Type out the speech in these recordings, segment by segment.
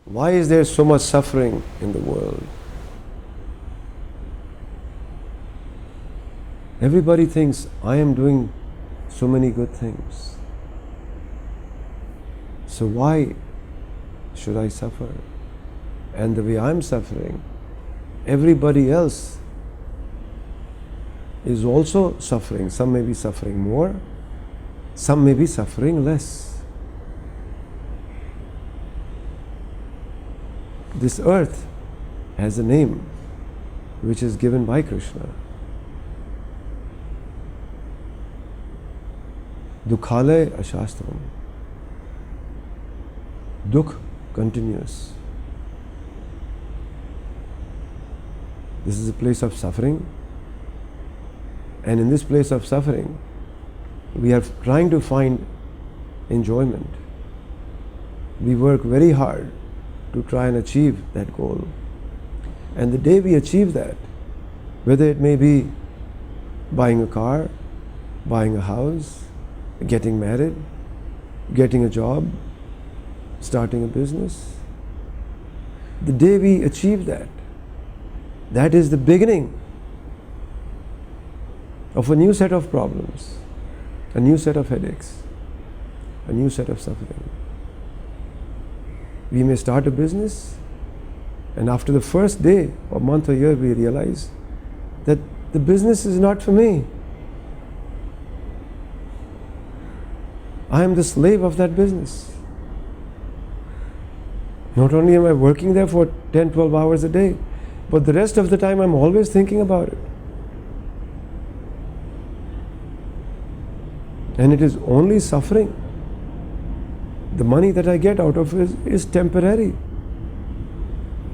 Why is there so much suffering in the world? Everybody thinks, I am doing so many good things. So why should I suffer? And the way I'm suffering, everybody else is also suffering. Some may be suffering more, some may be suffering less. This earth has a name which is given by Krishna. Dukhalaya ashastram. Dukh continues. This is a place of suffering, and in this place of suffering, we are trying to find enjoyment. We work very hard to try and achieve that goal. And the day we achieve that, whether it may be buying a car, buying a house, getting married, getting a job, starting a business, the day we achieve that, that is the beginning of a new set of problems, a new set of headaches, a new set of suffering. We may start a business, and after the first day or month or year we realize that the business is not for me. I am the slave of that business. Not only am I working there for 10, 12 hours a day, but the rest of the time I'm always thinking about it. And it is only suffering. The money that I get out of it is temporary.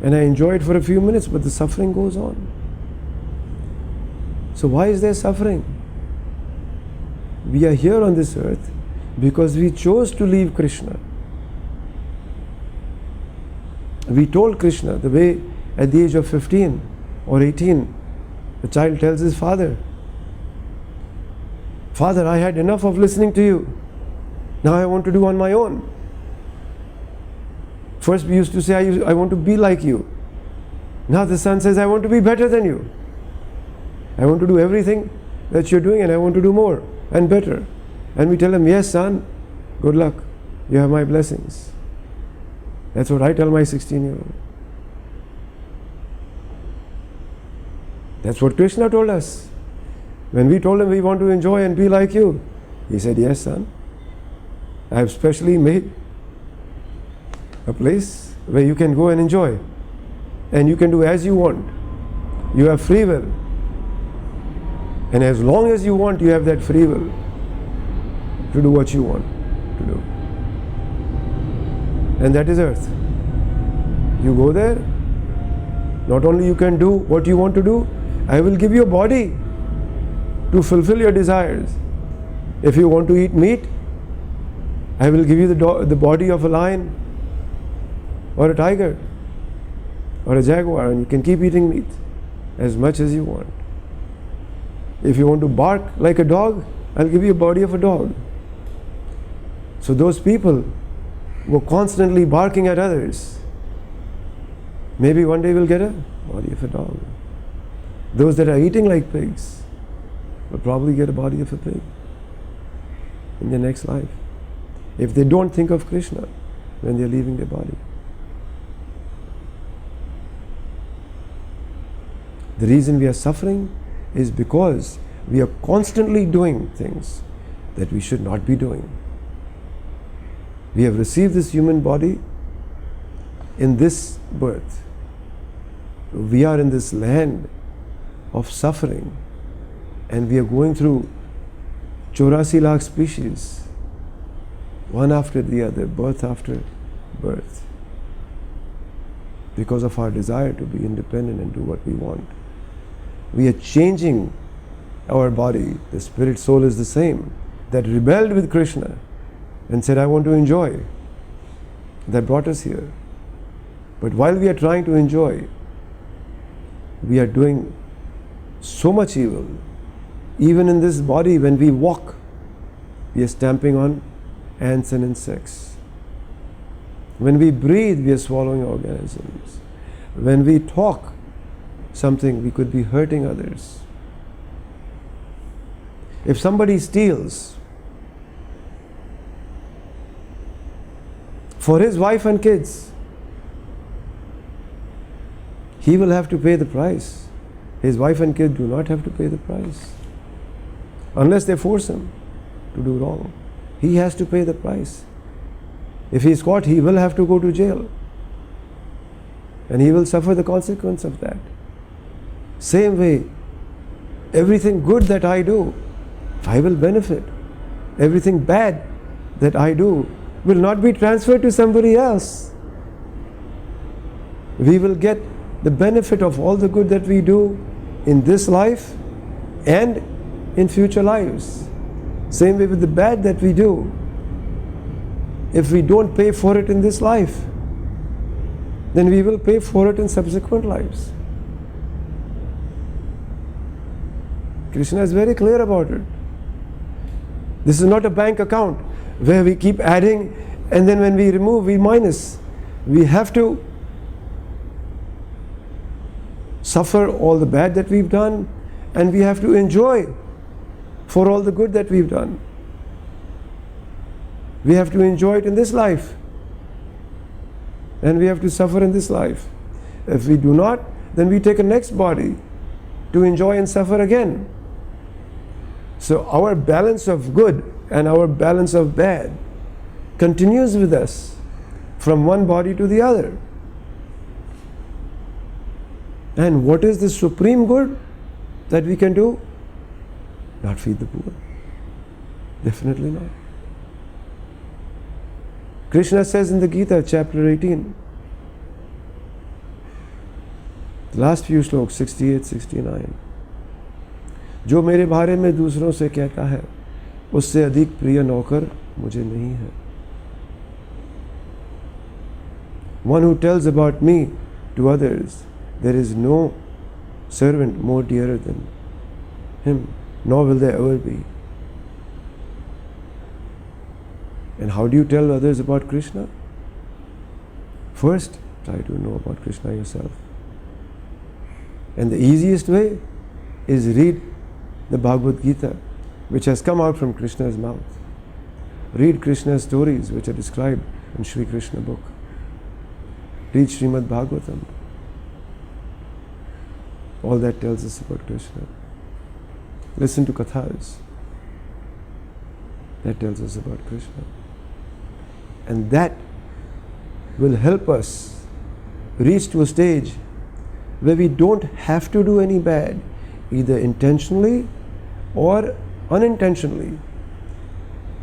And I enjoy it for a few minutes, but the suffering goes on. So why is there suffering? We are here on this earth because we chose to leave Krishna. We told Krishna the way at the age of 15 or 18, the child tells his father, Father, I had enough of listening to you. Now I want to do on my own. First we used to say, I want to be like you. Now the son says, I want to be better than you. I want to do everything that you're doing, and I want to do more and better. And we tell him, yes son, good luck. You have my blessings. That's what I tell my 16-year-old. That's what Krishna told us. When we told him we want to enjoy and be like you, he said, yes son, I have specially made a place where you can go and enjoy, and you can do as you want. You have free will, and as long as you want, you have that free will to do what you want to do. And that is earth. You go there, not only you can do what you want to do, I will give you a body to fulfill your desires. If you want to eat meat, I will give you the body of a lion or a tiger or a jaguar, and you can keep eating meat as much as you want. If you want to bark like a dog, I'll give you a body of a dog. So those people were constantly barking at others. Maybe one day we'll get a body of a dog. Those that are eating like pigs will probably get a body of a pig in their next life, if they don't think of Krishna when they're leaving their body. The reason we are suffering is because we are constantly doing things that we should not be doing. We have received this human body in this birth. We are in this land of suffering, and we are going through 84 lakh species, one after the other, birth after birth, because of our desire to be independent and do what we want. We are changing our body. The spirit soul is the same, that rebelled with Krishna and said, I want to enjoy. That brought us here. But while we are trying to enjoy, we are doing so much evil. Even in this body, when we walk, we are stamping on ants and insects. When we breathe, we are swallowing organisms. When we talk something, we could be hurting others. If somebody steals for his wife and kids, he will have to pay the price. His wife and kids do not have to pay the price. Unless they force him to do wrong. He has to pay the price. If he is caught, he will have to go to jail. And he will suffer the consequence of that. Same way, everything good that I do, I will benefit. Everything bad that I do will not be transferred to somebody else. We will get the benefit of all the good that we do in this life and in future lives. Same way with the bad that we do. If we don't pay for it in this life, then we will pay for it in subsequent lives. Krishna is very clear about it. This is not a bank account where we keep adding and then when we remove, we minus. We have to suffer all the bad that we've done, and we have to enjoy for all the good that we've done. We have to enjoy it in this life, and we have to suffer in this life. If we do not, then we take a next body to enjoy and suffer again. So our balance of good and our balance of bad continues with us from one body to the other. And what is the supreme good that we can do? Not feed the poor. Definitely not. Krishna says in the Gita, chapter 18, the last few sloks, 68, 69, जो मेरे बारे में दूसरों से कहता है, उससे अधिक प्रिय नौकर मुझे नहीं है. One who tells about me to others, there is no servant more dearer than him, nor will there ever be. And how do you tell others about Krishna? First, try to know about Krishna yourself. And the easiest way is read the Bhagavad Gita, which has come out from Krishna's mouth. Read Krishna's stories, which are described in Sri Krishna book. Read Srimad Bhagavatam. All that tells us about Krishna. Listen to kathas. That tells us about Krishna. And that will help us reach to a stage where we don't have to do any bad, either intentionally or unintentionally.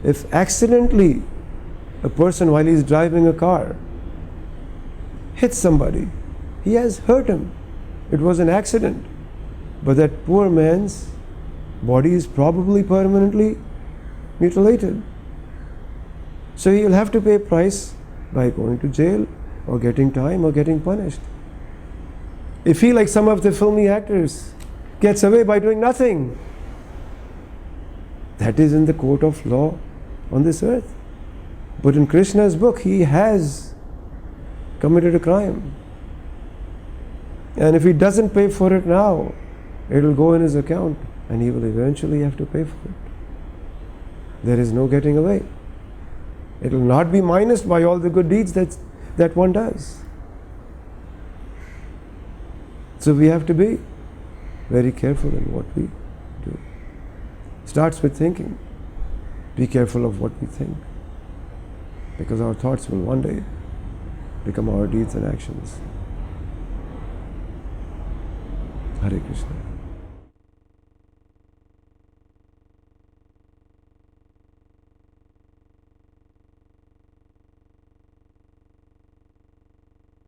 If accidentally a person, while he is driving a car, hits somebody, he has hurt him. It was an accident. But that poor man's body is probably permanently mutilated. So he will have to pay a price by going to jail or getting time or getting punished. If he, like some of the filmy actors, gets away by doing nothing, that is in the court of law on this earth. But in Krishna's book, he has committed a crime. And if he doesn't pay for it now, it will go in his account and he will eventually have to pay for it. There is no getting away. It will not be minused by all the good deeds that one does. So we have to be very careful in what we do. Starts with thinking. Be careful of what we think, because our thoughts will one day become our deeds and actions. Hare Krishna.